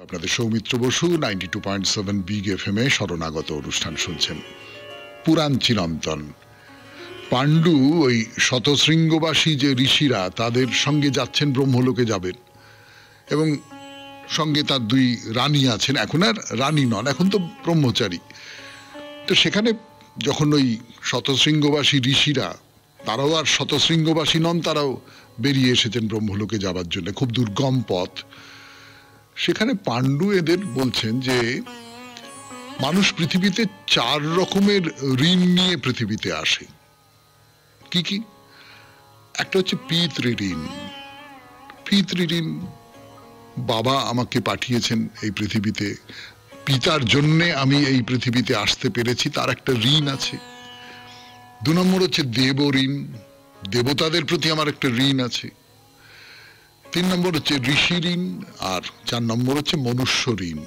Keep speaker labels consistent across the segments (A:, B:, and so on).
A: আপনাদের Soumitra Basu 92.7 big FM এ শরণাগত অনুষ্ঠান শুনছেন। পুরাণ চিরন্তন। পাণ্ডু ওই শতশৃঙ্গবাসী যে ঋষিরা তাদের সঙ্গে যাচ্ছেন, ব্রহ্মলোকে যাবেন, এবং সঙ্গে তার দুই রানী আছেন। এখন আর রানী নন, এখন তো ব্রহ্মচারী। তো সেখানে যখন ওই শতশৃঙ্গবাসী ঋষিরা, তারাও আর শতশৃঙ্গবাসী নন, তারাও বেরিয়ে এসেছেন ব্রহ্মলোকে যাবার জন্য, খুব দুর্গম পথ। সেখানে পাণ্ডু এদের বলছেন যে মানুষ পৃথিবীতে 4 রকমের ঋণ নিয়ে পৃথিবীতে আসে। কি কি? একটা হচ্ছে পিতৃঋণ। পিতৃঋণ, বাবা আমাকে পাঠিয়েছেন এই পৃথিবীতে, পিতার জন্যে আমি এই পৃথিবীতে আসতে পেরেছি, তার একটা ঋণ আছে। 2 নম্বর হচ্ছে দেব ঋণ, দেবতাদের প্রতি আমার একটা ঋণ আছে। 3 নম্বর হচ্ছে ঋষি ঋণ, আর 4 নম্বর হচ্ছে মনুষ্য ঋণ।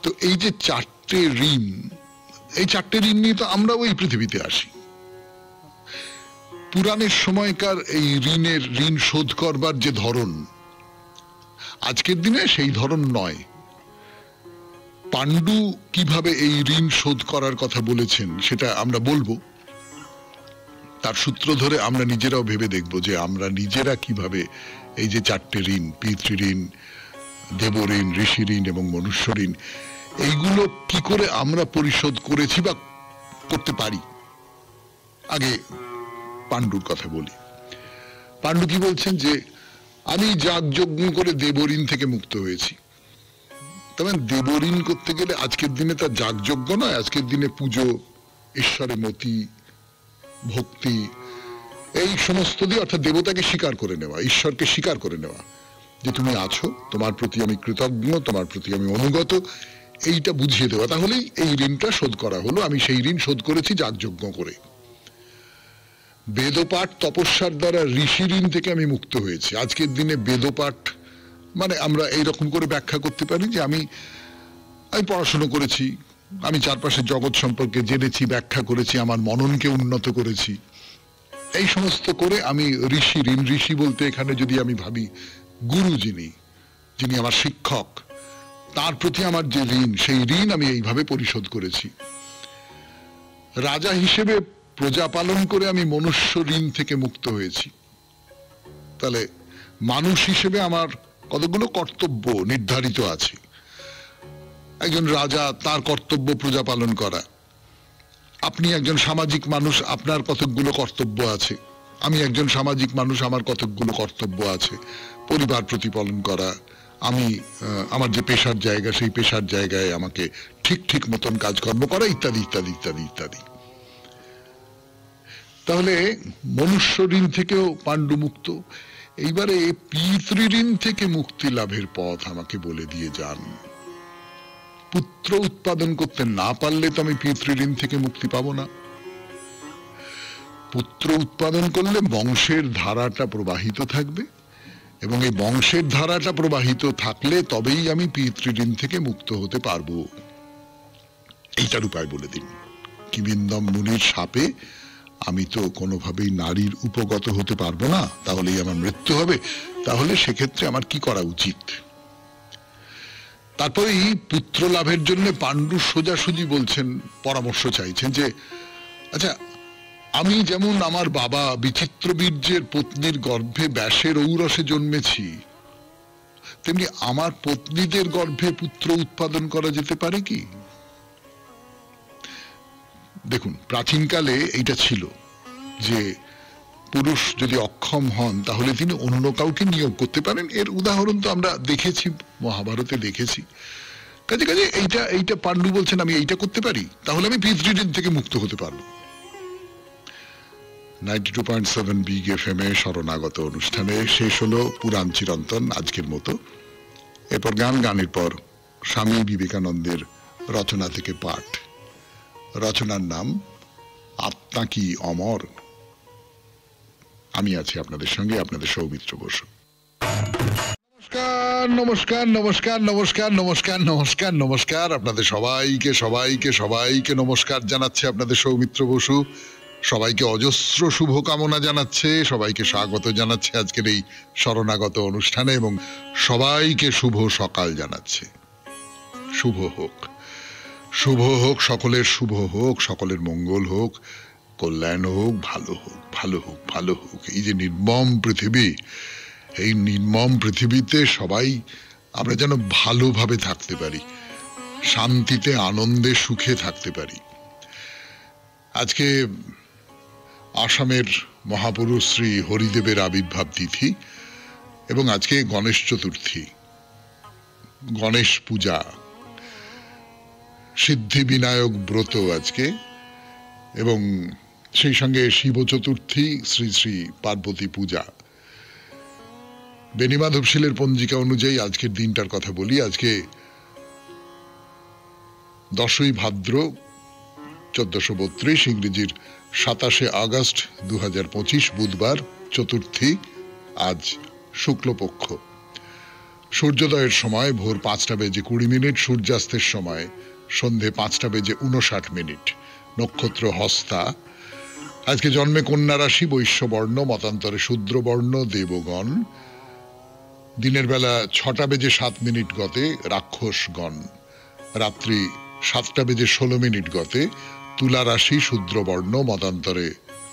A: তো এই যে 4টে ঋণ, এই 4টে ঋণ নিয়ে তো আমরা ওই পৃথিবীতে আসি। পুরাণের সময়কার এই ঋণ শোধ করবার যে ধরন, আজকের দিনে সেই ধরন নয়। পাণ্ডু কিভাবে এই ঋণ শোধ করার কথা বলেছেন সেটা আমরা বলবো। তার সূত্র ধরে আমরা নিজেরাও ভেবে দেখব যে আমরা নিজেরা কিভাবে এই যে 4টে ঋণ, পিতৃঋণ, দেব ঋণ, ঋষি ঋণ এবং মনুষ্য ঋণ, এইগুলো কি করে আমরা পরিশোধ করেছি বা করতে পারি। আগে পাণ্ডুর কথা বলি। পাণ্ডু কি বলছেন যে আমি যাগযজ্ঞ করে দেবঋণ থেকে মুক্ত হয়েছি। তবে দেবঋণ করতে গেলে আজকের দিনে তার যাগযজ্ঞ নয়, আজকের দিনে পুজো, ঈশ্বরে মতি, ভক্তি, এই সমস্ত দিয়ে, অর্থাৎ দেবতাকে স্বীকার করে নেওয়া, ঈশ্বরকে স্বীকার করে নেওয়া যে তুমি আছো, তোমার প্রতি আমি কৃতজ্ঞ, তোমার প্রতি আমি অনুগত, এইটা বুঝিয়ে দেওয়া। তাহলেই এই ঋণটা শোধ করা হলো। আমি সেই ঋণ শোধ করেছি যাগযজ্ঞ করে। বেদপাঠ তপস্যার দ্বারা ঋষি ঋণ থেকে আমি মুক্ত হয়েছি। আজকের দিনে বেদপাঠ মানে আমরা এইরকম করে ব্যাখ্যা করতে পারি যে আমি পড়াশুনো করেছি, আমি চারপাশের জগৎ সম্পর্কে জেনেছি, ব্যাখ্যা করেছি, আমার মননকে উন্নত করেছি, এই সমস্ত করে আমি ঋষি ঋণ। ঋষি বলতে এখানে যদি আমি ভাবি গুরু, যিনি আমার শিক্ষক, তার প্রতি আমার যে ঋণ, সেই ঋণ আমি এইভাবে পরিশোধ করেছি। রাজা হিসেবে প্রজা পালন করে আমি মনুষ্য ঋণ থেকে মুক্ত হয়েছি। তাহলে মানুষ হিসেবে আমার কতগুলো কর্তব্য নির্ধারিত আছে। একজন রাজা, তার কর্তব্য প্রজা পালন করা। আপনি একজন সামাজিক মানুষ, আপনার কতকগুলো কর্তব্য আছে। আমি একজন সামাজিক মানুষ, আমার কতকগুলো কর্তব্য আছে। পরিবার প্রতিপালন করা, আমি আমার যে পেশার জায়গা, সেই পেশার জায়গায় আমাকে ঠিক মতন কাজকর্ম করা, ইত্যাদি ইত্যাদি ইত্যাদি ইত্যাদি। তাহলে মনুষ্য ঋণ থেকেও পাণ্ডু মুক্ত। এইবারে পিতৃঋণ থেকে মুক্তি লাভের পথ আমাকে বলে দিয়ে যান। পুত্র উৎপাদন করতে না পারলে তো আমি পিতৃঋণ থেকে মুক্তি পাবো না। পুত্র উৎপাদন করলে বংশের ধারাটা প্রবাহিত থাকবে, এবং এই বংশের ধারাটা প্রবাহিত থাকলে তবেই আমি পিতৃঋণ থেকে মুক্ত হতে পারবো। এইটার উপায় বলে দিন। কিবিন্দম মুনির শাপে আমি তো কোনোভাবেই নারীর উপগত হতে পারবো না, তাহলেই আমার মৃত্যু হবে। তাহলে সেক্ষেত্রে আমার কি করা উচিত? তারপরে এই পুত্র লাভের জন্য পাণ্ডু সোজাসুজি বলছেন, পরামর্শ চাইছেন যে আচ্ছা, আমি যেমন আমার বাবা বিচিত্র বীর্যের পত্নীর গর্ভে ব্যাসের ঔরসে জন্মেছি, তেমনি আমার পত্নীদের গর্ভে পুত্র উৎপাদন করা যেতে পারে কি? দেখুন, প্রাচীনকালে এইটা ছিল যে পুরুষ যদি অক্ষম হন তাহলে তিনি অন্য কাউকে নিয়োগ করতে পারেন। এর উদাহরণ তো আমরা দেখেছি, মহাভারতে দেখেছি। কাজে এইটা পাণ্ডু বলছেন আমি এইটা করতে পারি, তাহলে আমি পিতৃঋণ থেকে মুক্ত হতে পারবো। 92.7 বিগ এফএম এ শরণাগত অনুষ্ঠানে শেষ হলো পুরাণ চিরন্তন আজকের মতো। এরপর গানের পর স্বামী বিবেকানন্দের রচনা থেকে পাঠ। রচনার নাম আত্মা কি অমর। আমি আছি আপনাদের সঙ্গে, আপনাদের সৌমিত্র বসু। নমস্কার নমস্কার নমস্কার নমস্কার নমস্কার নমস্কার আপনাদের সবাইকে নমস্কার জানাচ্ছে আপনাদের সৌমিত্র বসু। সবাইকে অজস্র শুভকামনা জানাচ্ছে, সবাইকে স্বাগত জানাচ্ছে আজকের এই শরণাগত অনুষ্ঠানে এবং সবাইকে শুভ সকাল জানাচ্ছে। শুভ হোক, শুভ হোক, সকলের শুভ হোক, সকলের মঙ্গল হোক, কল্যাণ হোক, ভালো হোক, ভালো হোক, ভালো হোক। এই যে নির্মম পৃথিবী, এই নির্মম পৃথিবীতে সবাই আমরা যেন ভালোভাবে থাকতে পারি, শান্তিতে আনন্দে সুখে থাকতে পারি। আজকে আসামের মহাপুরুষ শ্রী হরিদেবের আবির্ভাব তিথি এবং আজকে গণেশ চতুর্থী, গণেশ পূজা, সিদ্ধি বিনায়ক ব্রত আজকে, এবং সেই সঙ্গে শিব চতুর্থী, শ্রী শ্রী পার্বতী পূজা। বেণীমাধবশীলের পঞ্জিকা অনুযায়ী আজকের দিনটার কথা বলি। আজকে 10ই ভাদ্র 1432, ইংরেজির 27শে আগস্ট 2025, বুধবার, চতুর্থী, আজ শুক্লপক্ষ। সূর্যোদয়ের সময় ভোর 5:20, সূর্যাস্তের সময় সন্ধে 5:59। নক্ষত্র হস্তা। আজকে জন্মে কন্যা রাশি, বৈশ্যবর্ণ, মতান্তরে শূদ্রবর্ণ, দেবগণ। দিনের বেলা 6:07 গতে রাক্ষসগণ। রাত্রি 7:16 গতে তুলা রাশি, শূদ্রবর্ণ, মতান্তরে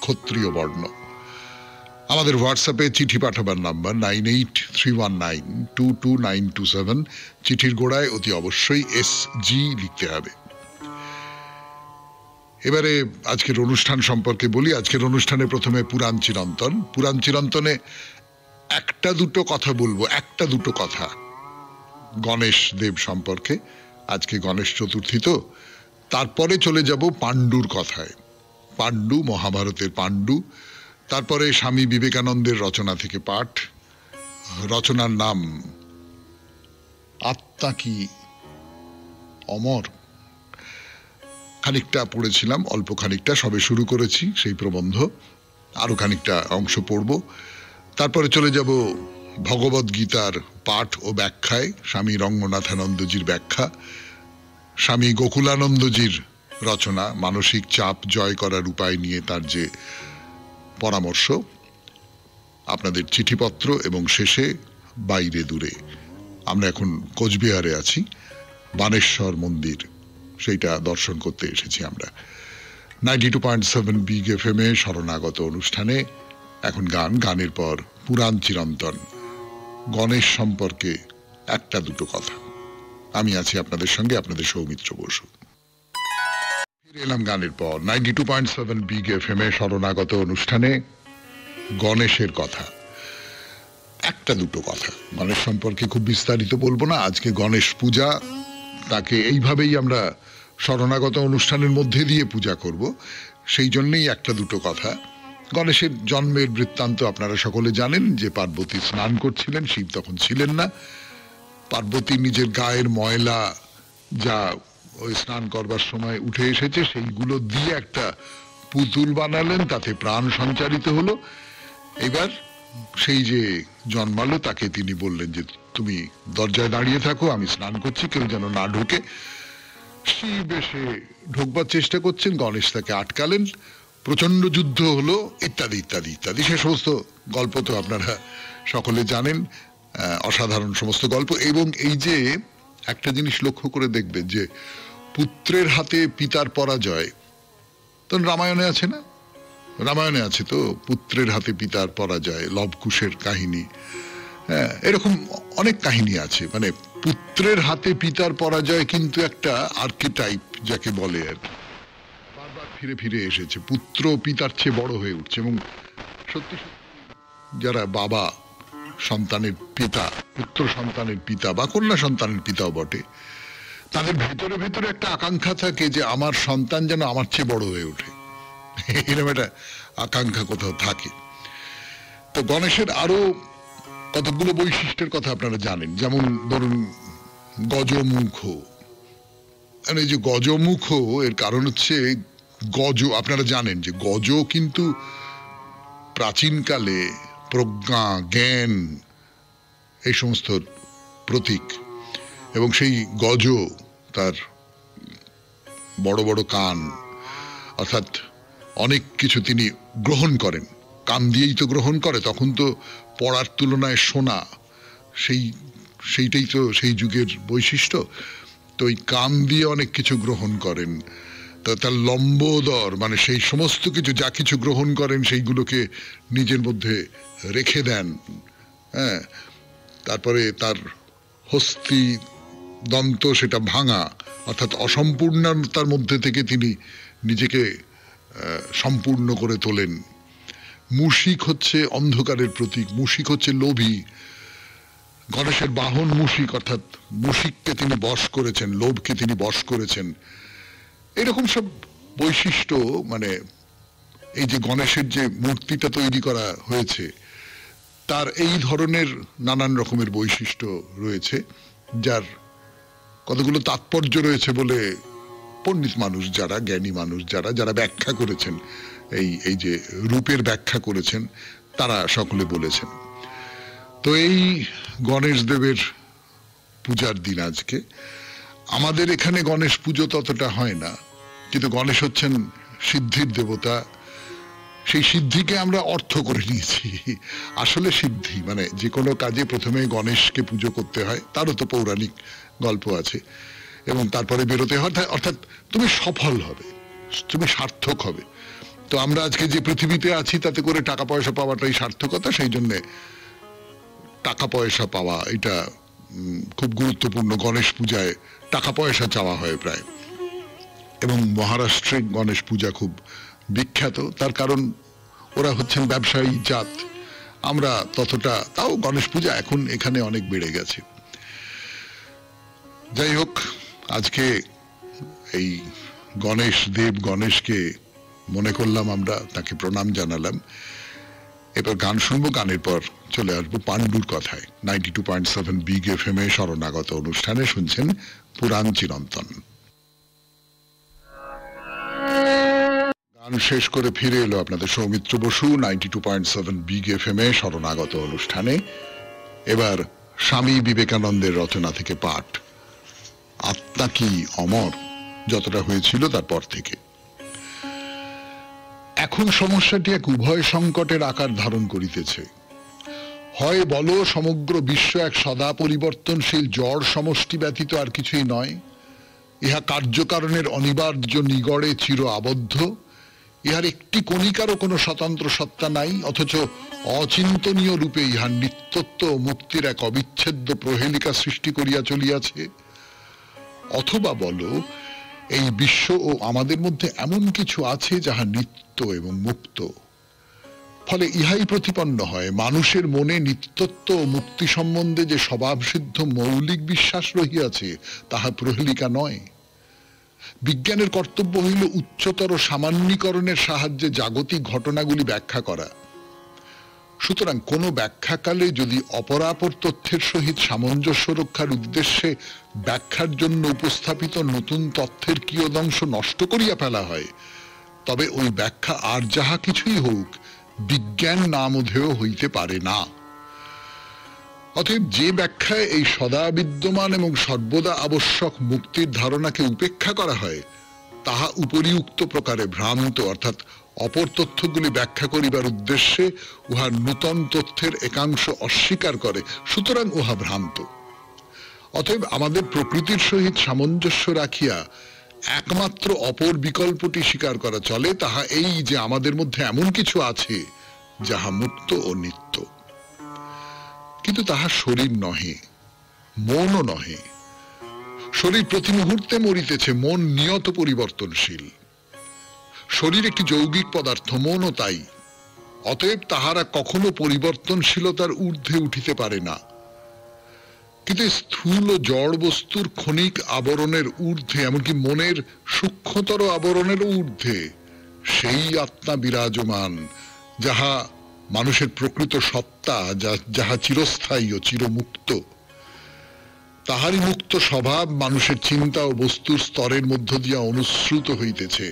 A: ক্ষত্রিয় বর্ণ। আমাদের হোয়াটসঅ্যাপে চিঠি পাঠাবার নাম্বার 9831922927। চিঠির গোড়ায় অতি অবশ্যই SG লিখতে হবে। এবারে আজকের অনুষ্ঠান সম্পর্কে বলি। আজকের অনুষ্ঠানে প্রথমে পুরাণ চিরন্তন। পুরাণ চিরন্তনে একটা দুটো কথা বলবো, একটা দুটো কথা গণেশ দেব সম্পর্কে। আজকে গণেশ চতুর্থী তো, তারপরে চলে যাব পাণ্ডুর কথায়। পাণ্ডু, মহাভারতের পাণ্ডু। তারপরে স্বামী বিবেকানন্দের রচনা থেকে পাঠ। রচনার নাম আত্মা কি অমর। খানিকটা পড়েছিলাম, অল্প খানিকটা, সবে শুরু করেছি সেই প্রবন্ধ, আরো খানিকটা অংশ পড়ব। তারপরে চলে যাব ভগবদ গীতার পাঠ ও ব্যাখ্যায়, স্বামী রঙ্গনাথানন্দজির ব্যাখ্যা, স্বামী গোকুলানন্দজির রচনা মানসিক চাপ জয় করার উপায় নিয়ে তার যে পরামর্শ, আপনাদের চিঠিপত্র, এবং শেষে বাইরে দূরে। আমরা এখন কোচবিহারে আছি, বানেশ্বর মন্দির, সেইটা দর্শন করতে এসেছি আমরা। 92.7 বিগ FM এ শরণাগত অনুষ্ঠানে এখন গান, গানের পর পুরাণ চিরন্তন, গণেশ সম্পর্কে একটা দুটো কথা। আমি আছি আপনাদের সঙ্গে, আপনাদের সৌমিত্র বসু। ফিরে এলাম গানের পর 92.7 বিগ FM এ শরণাগত অনুষ্ঠানে গণেশের কথা। একটা দুটো কথা গণেশ সম্পর্কে, খুব বিস্তারিত বলবো না। আজকে গণেশ পূজা, তাকে এইভাবেই আমরা শরণাগত অনুষ্ঠানের মধ্যে দিয়ে পূজা করব, সেই জন্যই একটা দুটো কথা। গণেশের জন্মের বৃত্তান্ত আপনারা সকলে জানেন, যে পার্বতী স্নান করছিলেন, শিব তখন ছিলেন না। পার্বতী নিজের গায়ের ময়লা যা ওই স্নান করবার সময় উঠে এসেছে, সেইগুলো দিয়ে একটা পুতুল বানালেন, তাতে প্রাণ সঞ্চারিত হলো। এবার সেই যে জন্মালো, তাকে তিনি বললেন যে তুমি দরজায় দাঁড়িয়ে থাকো, আমি স্নান করছি, কেউ যেন না ঢোকে। শিব এসে ঢোকবার চেষ্টা করছেন, গণেশ তাকে আটকালেন, প্রচন্ড যুদ্ধ হলো, ইত্যাদি ইত্যাদি ইত্যাদি। সে সমস্ত গল্প তো আপনারা সকলে জানেন, অসাধারণ সমস্ত গল্প। এবং এই যে একটা জিনিস লক্ষ্য করে দেখবেন, যে পুত্রের হাতে পিতার পরাজয়, তখন রামায়ণে আছে না? রামায়ণে আছে তো, পুত্রের হাতে পিতার পরাজয়, লবকুশের কাহিনী, হ্যাঁ, এরকম অনেক কাহিনী আছে। মানে পুত্রের হাতে পিতার পরাজয় কিন্তু একটা আর্কিটাইপ যাকে বলে, আর বারবার ফিরে ফিরে এসেছে। পুত্র পিতার চেয়ে বড় হয়ে উঠছে, এবং সত্যি যারা বাবা, সন্তানের পিতা, পুত্র সন্তানের পিতা বা কন্যা সন্তানের পিতাও বটে, তাদের ভেতরে ভেতরে একটা আকাঙ্ক্ষা থাকে যে আমার সন্তান যেন আমার চেয়ে বড় হয়ে ওঠে, এরকম একটা আকাঙ্ক্ষা কোথাও থাকে। তো গণেশের আরো কতগুলো বৈশিষ্ট্যের কথা আপনারা জানেন, যেমন ধরুন গজমুখ। এই যে গজমুখ, এর কারণ হচ্ছে গজ, আপনারা জানেন যে গজ কিন্তু প্রাচীনকালে প্রজ্ঞা, জ্ঞান, এই সমস্ত প্রতীক। এবং সেই গজ, তার বড় বড় কান, অর্থাৎ অনেক কিছু তিনি গ্রহণ করেন, কান দিয়েই তো গ্রহণ করে, তখন তো পড়ার তুলনায় শোনা সেইটাই তো সেই যুগের বৈশিষ্ট্য। তো ওই কান দিয়ে অনেক কিছু গ্রহণ করেন, তা তার লম্বোদর মানে সেই সমস্ত কিছু যা কিছু গ্রহণ করেন সেইগুলোকে নিজের মধ্যে রেখে দেন। হ্যাঁ, তারপরে তার হস্তি দন্ত সেটা ভাঙা, অর্থাৎ অসম্পূর্ণতার মধ্যে থেকে তিনি নিজেকে সম্পূর্ণ করে তোলেন। মূষিক হচ্ছে অন্ধকারের প্রতীক, মূষিক হচ্ছে লোভী। গণেশের বাহন মূষিক, অর্থাৎ মূষিককে তিনি বশ করেছেন, লোভকে তিনি বশ করেছেন। এরকম সব বৈশিষ্ট্য, মানে এই যে গণেশের যে মূর্তিটা তৈরি করা হয়েছে তার এই ধরনের নানান রকমের বৈশিষ্ট্য রয়েছে, যার কতগুলো তাৎপর্য রয়েছে বলে পণ্ডিত মানুষ যারা, জ্ঞানী মানুষ যারা, যারা ব্যাখ্যা করেছেন, এই যে রূপের ব্যাখ্যা করেছেন, তারা সকলে বলেছেন। তো এই গণেশ দেবের পূজার দিন আজকে। আমাদের এখানে গণেশ পুজো ততটা হয় না, কিন্তু গণেশ হচ্ছেন সিদ্ধির দেবতা। সেই সিদ্ধিকে আমরা অর্থ করে নিয়েছি। আসলে সিদ্ধি মানে যে কোনো কাজে প্রথমে গণেশকে পুজো করতে হয়, তারও তো পৌরাণিক গল্প আছে, এবং তারপরে বেরোতে হয়, অর্থাৎ তুমি সফল হবে, তুমি সার্থক হবে। তো আমরা আজকে যে পৃথিবীতে আছি তাতে করে টাকা পয়সা পাওয়াটাই সার্থকতা, সেই জন্যে টাকা পয়সা পাওয়া এটা খুব গুরুত্বপূর্ণ। গণেশ পূজায় টাকা পয়সা চাওয়া হয় প্রায়, এবং মহারাষ্ট্রে গণেশ পূজা খুব বিখ্যাত, তার কারণ ওরা হচ্ছেন ব্যবসায়ী জাত। আমরা ততটা, তাও গণেশ পূজা এখন এখানে অনেক বেড়ে গেছে। যাই হোক, আজকে এই গণেশ দেব, গণেশকে মনে করলাম, আমরা তাকে প্রণাম জানালাম। এবার গান শুনবো, গানের পর চলে আসবো পাণ্ডুর কথায়। 92.7 বিগ এফএম এ শরণাগত অনুষ্ঠানে শুনছেন পুরাণ চিরন্তন। গান শেষ করে ফিরে এলো আপনাদের সৌমিত্র বসু 92.7 বিগ এফএম এ শরণাগত অনুষ্ঠানে। এবার স্বামী বিবেকানন্দের রচনা থেকে পাঠ, আত্মা কি অমর, যতটা হয়েছিল তারপর থেকে। এখন সমস্যাটি এক উভয় সংকটের আকার ধারণ করিতেছে। হয় বলো সমগ্র বিশ্ব এক সদা পরিবর্তনশীল জড় সমষ্টি ব্যতীত আর কিছুই নয়, ইহা কার্যকারণের অনিবার্য নিগড়ে চির আবদ্ধ, ইহার একটি কণিকারও কোনো স্বতন্ত্র সত্তা নাই, অথচ অচিন্তনীয় রূপে ইহার নিত্যত্ব ও মুক্তির এক অবিচ্ছেদ্য প্রহেলিকা সৃষ্টি করিয়া চলিয়াছে। অথবা বলো এই বিশ্ব ও আমাদের মধ্যে এমন কিছু আছে যাহা নিত্য এবং মুক্ত, ফলে ইহাই প্রতিপন্ন হয় মানুষের মনে নিত্যত্ব ও মুক্তি সম্বন্ধে যে স্বভাবসিদ্ধ মৌলিক বিশ্বাস রহিয়াছে তাহা প্রহেলিকা নয়। বিজ্ঞানের কর্তব্য হইল উচ্চতর সামান্যীকরণের সাহায্যে জাগতিক ঘটনাগুলি ব্যাখ্যা করা। সুতরাং কোন ব্যাখ্যাকালে যদি অপরাপর তথ্যের সহিত সামঞ্জস্য রক্ষার উদ্দেশ্যে ব্যাখ্যার জন্য উপস্থাপিত নতুন তথ্যের কিয়দংশ নষ্ট করিয়া ফেলা হয়, তবে ওই ব্যাখ্যা আর যাহা কিছুই হোক বিজ্ঞান নামধেয় হইতে পারে না। অতএব যে ব্যাখ্যায় এই সদা বিদ্যমান এবং সর্বদা আবশ্যক মুক্তির ধারণাকে উপেক্ষা করা হয় তাহা উপরিউক্ত প্রকারে ভ্রান্ত, অর্থাৎ অপর তথ্যগুলি ব্যাখ্যা করিবার উদ্দেশ্যে উহার নূতন তথ্যের একাংশ অস্বীকার করে, সুতরাং উহা ভ্রান্ত। অতএব আমাদের প্রকৃতির সহিত সামঞ্জস্য রাখিয়া একমাত্র অপর বিকল্পটি স্বীকার করা চলে, তাহা এই যে আমাদের মধ্যে এমন কিছু আছে যাহা মুক্ত ও নিত্য। কিন্তু তাহা শরীর নহে, মনও নহে। শরীর প্রতি মুহূর্তে মরিতেছে, মন নিয়ত পরিবর্তনশীল। শরীর একটি যৌগিক পদার্থ, মনও তাই। অতএব তাহারা কখনো পরিবর্তনশীলতার ঊর্ধ্বে উঠিতে পারে না। কিন্তু স্থূল জড় বস্তুর ক্ষণিক আবরণের ঊর্ধ্বে, এমনকি মনের সূক্ষ্মতর আবরণের ঊর্ধ্বে সেই আত্মা বিরাজমান, যাহা মানুষের প্রকৃত সত্তা, যাহা চিরস্থায়ী ও চিরমুক্ত। তাহারই মুক্ত স্বভাব মানুষের চিন্তা ও বস্তুর স্তরের মধ্য দিয়া অনুসৃত হইতেছে,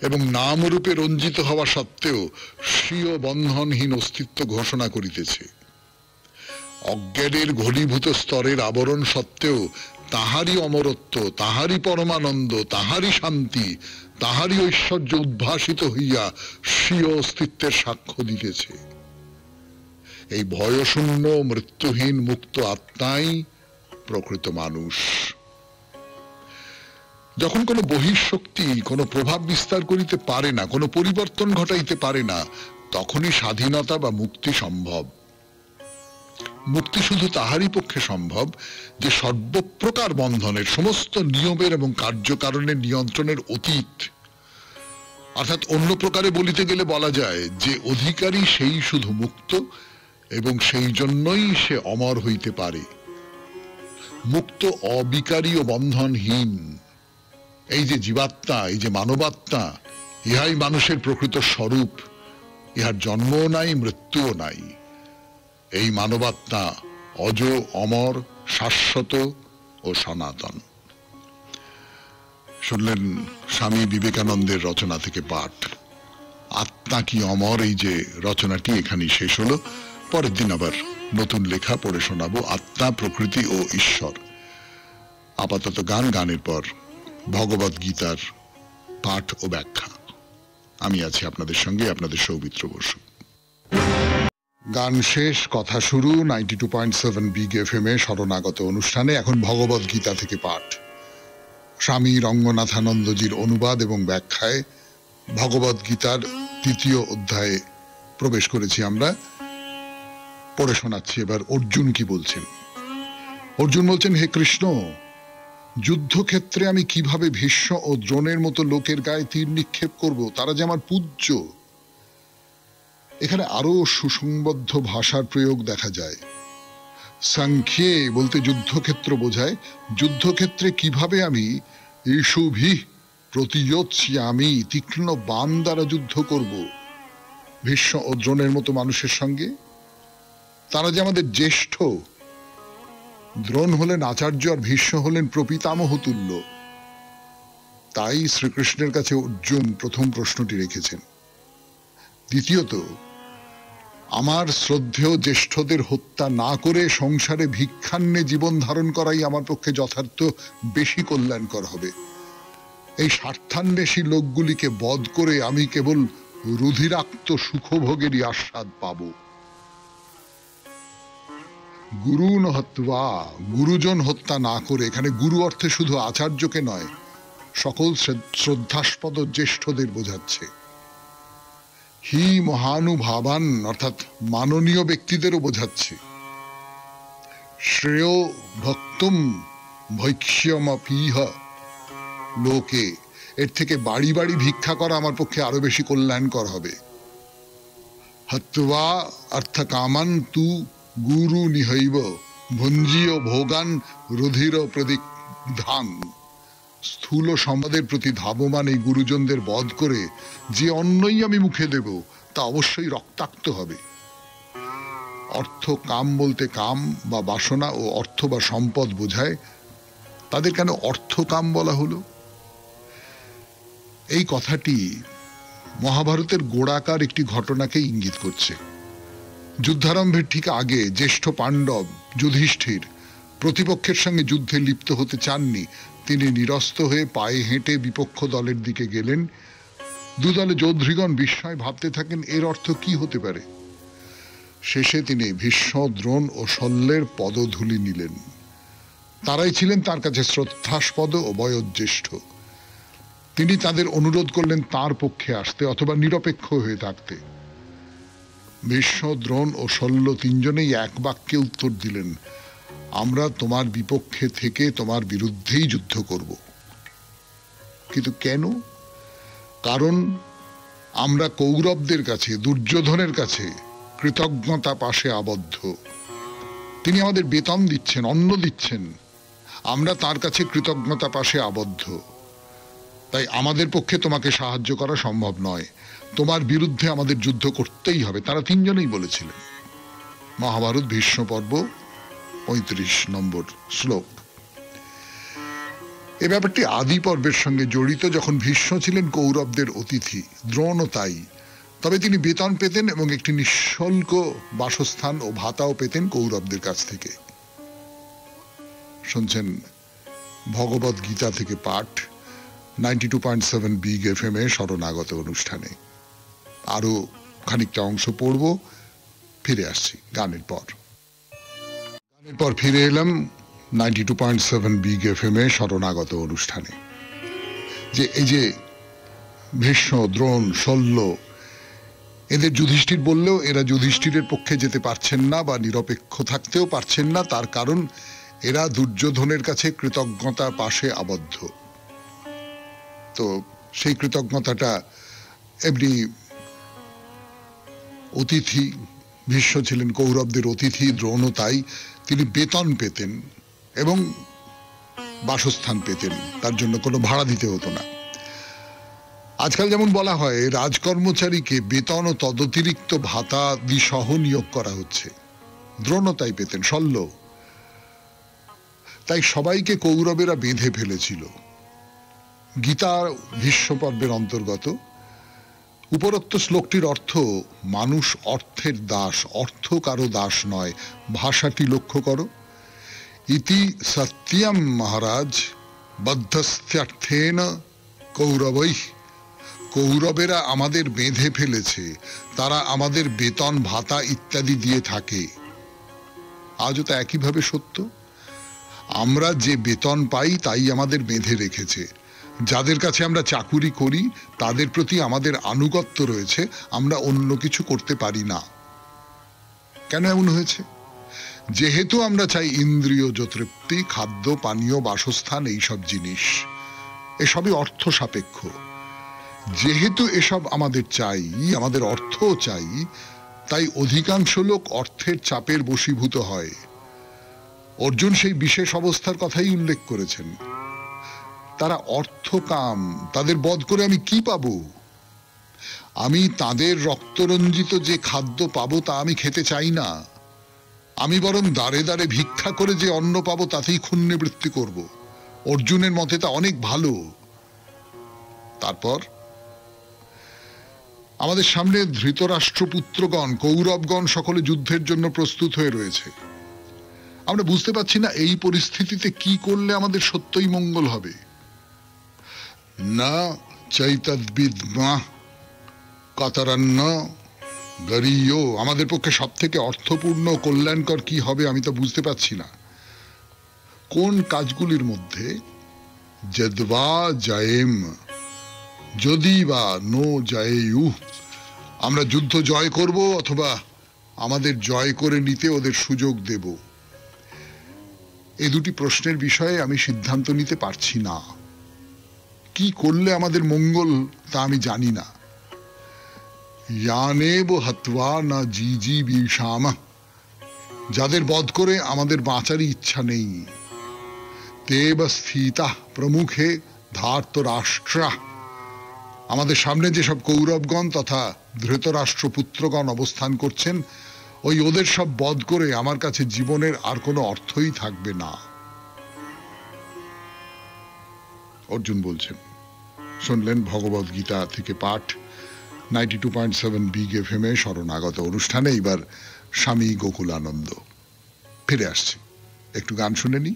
A: এবং নামরূপে রঞ্জিত হওয়া সত্ত্বেও স্বীয় বন্ধনহীন অস্তিত্ব ঘোষণা করিতেছে। অজ্ঞানের ঘনীভূত স্তরের আবরণ সত্ত্বেও তাহারই অমরত্ব, তাহারই পরমানন্দ, তাহারই শান্তি, তাহারই ঐশ্বর্য উদ্ভাসিত হইয়া স্বীয় অস্তিত্বের সাক্ষ্য দিতেছে। এই ভয়শূন্য মৃত্যুহীন মুক্ত আত্মাই প্রকৃত মানুষ। যখন কোনো বহিঃশক্তি কোনো প্রভাব বিস্তার করিতে পারে না, কোনো পরিবর্তন ঘটাইতে পারে না, তখনই স্বাধীনতা বা মুক্তি সম্ভব। মুক্তি শুধু তাহারই পক্ষে সম্ভব যে সর্বপ্রকার বন্ধনের, সমস্ত নিয়মের এবং কার্যকারণের নিয়ন্ত্রণের অতীত। অর্থাৎ অন্য প্রকারে বলিতে গেলে বলা যায় যে অধিকারী সেই শুধু মুক্ত এবং সেই জন্যই সে অমর হইতে পারে। মুক্ত, অবিকারী ও বন্ধনহীন এই যে জীবাত্মা, এই যে মানবাত্মা, ইহাই মানুষের প্রকৃত স্বরূপ। ইহার জন্মও নাই, মৃত্যুও নাই। এই মানবাত্মা অজ, অমর, শাশ্বত ও সনাতন। শুনলেন স্বামী বিবেকানন্দের রচনা থেকে পাঠ। আত্মা কি অমর, এই যে রচনাটি এখানেই শেষ হলো। পরের দিন আবার নতুন লেখা পড়ে শোনাবো, আত্মা, প্রকৃতি ও ঈশ্বর। আপাতত গান, গানের পর ভগবদ গীতার পাঠ ও ব্যাখ্যা। আমি আছি আপনাদের সঙ্গে, আপনাদের সৌমিত্র বসু। গান শেষ, কথা শুরু। 92.7 বিগ এফএম এ শরণাগত অনুষ্ঠানে এখন ভগবদ গীতা থেকে পাঠ। স্বামী রঙ্গনাথানন্দজির অনুবাদ এবং ব্যাখ্যায় ভগবদ গীতার 3য় অধ্যায়ে প্রবেশ করেছি আমরা। পড়ে শোনাচ্ছি এবার অর্জুন কি বলছেন। অর্জুন বলছেন, হে কৃষ্ণ, যুদ্ধক্ষেত্রে আমি কিভাবে ভীষ্ম ও দ্রোণের মতো লোকের গায়ে তীর নিক্ষেপ করব? তারা যে আমার পূজ্য। এখানে আরো সুসংবদ্ধ ভাষার প্রয়োগ দেখা যায়। সংখ্যে বলতে যুদ্ধক্ষেত্র বোঝায়। যুদ্ধক্ষেত্রে কিভাবে আমি ইষুভি প্রতিযোৎসি, আমি তীক্ষ্ণ বাণ দ্বারা যুদ্ধ করব ভীষ্ম ও দ্রোণের মতো মানুষের সঙ্গে। তারা যে আমাদের জ্যেষ্ঠ। দ্রোণ হলেন আচার্য আর ভীষ্ম হলেন প্রপিতামহ তুল্য। তাই শ্রীকৃষ্ণের কাছে অর্জুন প্রথম প্রশ্নটি রেখেছেন। দ্বিতীয়ত, আমার শ্রদ্ধেয় জ্যেষ্ঠদের হত্যা না করে সংসারে ভিক্ষান্নে জীবন ধারণ করাই আমার পক্ষে যথার্থ বেশি কল্যাণকর হবে। এই স্বার্থান্বেষী লোকগুলিকে বধ করে আমি কেবল রুধিরাক্ত সুখভোগেরই আস্বাদ পাব। গুরুন হত্যা, গুরুজন হত্যা না করে, এখানে গুরু অর্থে শুধু আচার্যকে নয়, সকল শ্রদ্ধাস্পদ জ্যেষ্ঠদের বোঝাচ্ছে। হি মহানুভাবান অর্থাৎ মাননীয় ব্যক্তিদেরও বোঝাচ্ছে। শ্রেয় ভক্তুম ভৈক্ষ্যমপিহ লোকে, এর থেকে বাড়ি বাড়ি ভিক্ষা করা আমার পক্ষে আরো বেশি কল্যাণকর হবে। হত্বা অর্থ কামান তু গুরু নিহৈব ভঞ্জীয় ভোগান রুধির প্রদিগ্ধান। স্থূল সম্পদের প্রতি ধাবমান এই গুরুজনদের বধ করে যে অন্নই আমি মুখে দেব তা অবশ্যই রক্তাক্ত হবে। অর্থ কাম বলতে কাম বা বাসনা ও অর্থ বা সম্পদ বোঝায়। তাদের কেন অর্থকাম বলা হলো? এই কথাটি মহাভারতের গোড়াকার একটি ঘটনাকে ইঙ্গিত করছে। যুদ্ধারম্ভের ঠিক আগে জ্যেষ্ঠ পাণ্ডব যুধিষ্ঠির প্রতিপক্ষের সঙ্গে যুদ্ধে লিপ্ত হতে চাননি। তিনি নিরস্ত হয়ে পায়ে হেঁটে বিপক্ষ দলের দিকে গেলেন। দুদলে যোদ্ধাগণ বিস্ময় ভাবতে থাকেন এর অর্থ কি হতে পারে। শেষে তিনি ভীষ্ম, দ্রোণ ও শল্যের পদধূলি নিলেন। তারাই ছিলেন তার কাছে শ্রদ্ধাস্পদ ও বয়োজ্যেষ্ঠ। তিনি তাদের অনুরোধ করলেন তার পক্ষে আসতে অথবা নিরপেক্ষ হয়ে থাকতে। ভীষ্ম, দ্রোণ ও শল্য তিনজনেই এক বাক্যে উত্তর দিলেন, আমরা তোমার বিপক্ষে থেকে তোমার বিরুদ্ধেই যুদ্ধ করব। কিন্তু কেন? কারণ আমরা কৌরবদের কাছে, দুর্যোধনের কাছে কৃতজ্ঞতা পাশে আবদ্ধ। তিনি আমাদের বেতন দিচ্ছেন, অন্ন দিচ্ছেন, আমরা তার কাছে কৃতজ্ঞতা পাশে আবদ্ধ। তাই আমাদের পক্ষে তোমাকে সাহায্য করা সম্ভব নয়, তোমার বিরুদ্ধে আমাদের যুদ্ধ করতেই হবে। তারা তিনজনেই বলেছিলেন। মহাভারত ভীষ্ম পর্ব 35 নম্বর শ্লোক। এ ব্যাপারটি আদি পর্বের সঙ্গে জড়িত। যখন ভীষ্ম ছিলেন কৌরবদের অতিথি, দ্রোণও তাই। তবে তিনি বেতন পেতেন এবং একটি নিঃশুল্ক বাসস্থান ও ভাতাও পেতেন কৌরবদের কাছ থেকে। শুনছেন ভগবত গীতা থেকে পাঠ 92.7 বিগ এফএম এ শরণাগত অনুষ্ঠানে। আরো খানিকটা অংশ পড়ব, ফিরে আসছি গানের পর। ফিরে এলাম 92.7 বিগ এফএম এ শরণাগত অনুষ্ঠানে। যে এই যে ভীষ্ম, দ্রোণ, শল্য, এদের যুধিষ্ঠির বললেও এরা যুধিষ্ঠিরের পক্ষে যেতে পারছেন না বা নিরপেক্ষ থাকতেও পারছেন না, তার কারণ এরা দুর্যোধনের কাছে কৃতজ্ঞতার পাশে আবদ্ধ। তো সেই কৃতজ্ঞতাটা এমনি অতিথি, ভীষ্ম ছিলেন কৌরবদের অতিথি, দ্রোণও তাই, তিনি বেতন পেতেন এবং বাসস্থান পেতেন, তার জন্য কোনো ভাড়া দিতে হতো না। আজকাল যেমন বলা হয় রাজকর্মচারীকে বেতন ও তদতিরিক্ত ভাতা সহ নিয়োগ করা হচ্ছে, দ্রোণ তাই পেতেন, শল্য। তাই সবাইকে কৌরবেরা বেঁধে ফেলেছিল। গীতা ভীষ্ম পর্বের অন্তর্গত। উপরোক্ত শ্লোকটির অর্থ মানুষ অর্থের দাস, অর্থ কারো দাস নয়। ভাষাটি লক্ষ্য করো। ইতি সত্যম মহারাজ বদ্ধস্ত্যার্থেন কৌরবৈ। কৌরবেরা আমাদের বেঁধে ফেলেছে, তারা আমাদের বেতন ভাতা ইত্যাদি দিয়ে থাকে। আজও তা একইভাবে সত্য। আমরা যে বেতন পাই তাই আমাদের বেঁধে রেখেছে। যাদের কাছে আমরা চাকুরি করি তাদের প্রতি আমাদের আনুগত্য রয়েছে, আমরা অন্য কিছু করতে পারি না। কেন এমন হয়েছে? যেহেতু আমরা চাই ইন্দ্রিয় তৃপ্তি, খাদ্য, পানীয়, বাসস্থান, এইসব জিনিস, এসবই অর্থ সাপেক্ষ। যেহেতু এসব আমাদের চাই, আমাদের অর্থও চাই, তাই অধিকাংশ লোক অর্থের চাপের বশীভূত হয়। অর্জুন সেই বিশেষ অবস্থার কথাই উল্লেখ করেছেন। তারা অর্থকাম, তাদের বধ করে আমি কি পাবো? আমি তাদের রক্তরঞ্জিত যে খাদ্য পাবো তা আমি খেতে চাই না। আমি বরং দাঁড়ে দাঁড়ে ভিক্ষা করে যে অন্ন পাবো তাতেই ক্ষুণ্ণবৃত্তি করব। অর্জুনের মতে তা অনেক ভালো। তারপর আমাদের সামনে ধৃতরাষ্ট্রপুত্রগণ, কৌরবগণ সকলে যুদ্ধের জন্য প্রস্তুত হয়ে রয়েছে। আমরা বুঝতে পারছি না এই পরিস্থিতিতে কি করলে আমাদের সত্যই মঙ্গল হবে। না চৈতদ্বিদ্মা কাতরান্ন গরীয়। আমাদের পক্ষে সব থেকে অর্থপূর্ণ কল্যাণকর কি হবে আমি তো বুঝতে পারছি না। কোন কাজগুলির মধ্যে যদ্বা জয়েম, যদি বা নো জয়েয়ু, আমরা যুদ্ধ জয় করব অথবা আমাদের জয় করে নিতে ওদের সুযোগ দেব, এই দুটি প্রশ্নের বিষয়ে আমি সিদ্ধান্ত নিতে পারছি না। কি করলে আমাদের মঙ্গল তা আমি জানি না। ইয়ানেব হত্বা না জিজি বিশামা, যাদের বধ করে আমাদের বাঁচারই ইচ্ছা নেই। তেব স্থিতা প্রমুখে ধার্ত রাষ্ট্রা, আমাদের সামনে যেসব কৌরবগণ তথা ধৃতরাষ্ট্রপুত্রগণ অবস্থান করছেন, ওই ওদের সব বধ করে আমার কাছে জীবনের আর কোনো অর্থই থাকবে না। অর্জুন বলছেন। শুনলেন ভগবত গীতা থেকে পাঠ 92.7 বিগ এফএম এ শরণাগত অনুষ্ঠানে। এবার স্বামী গোকুলানন্দ। ফিরে আসছি, একটু গান শুনে নি।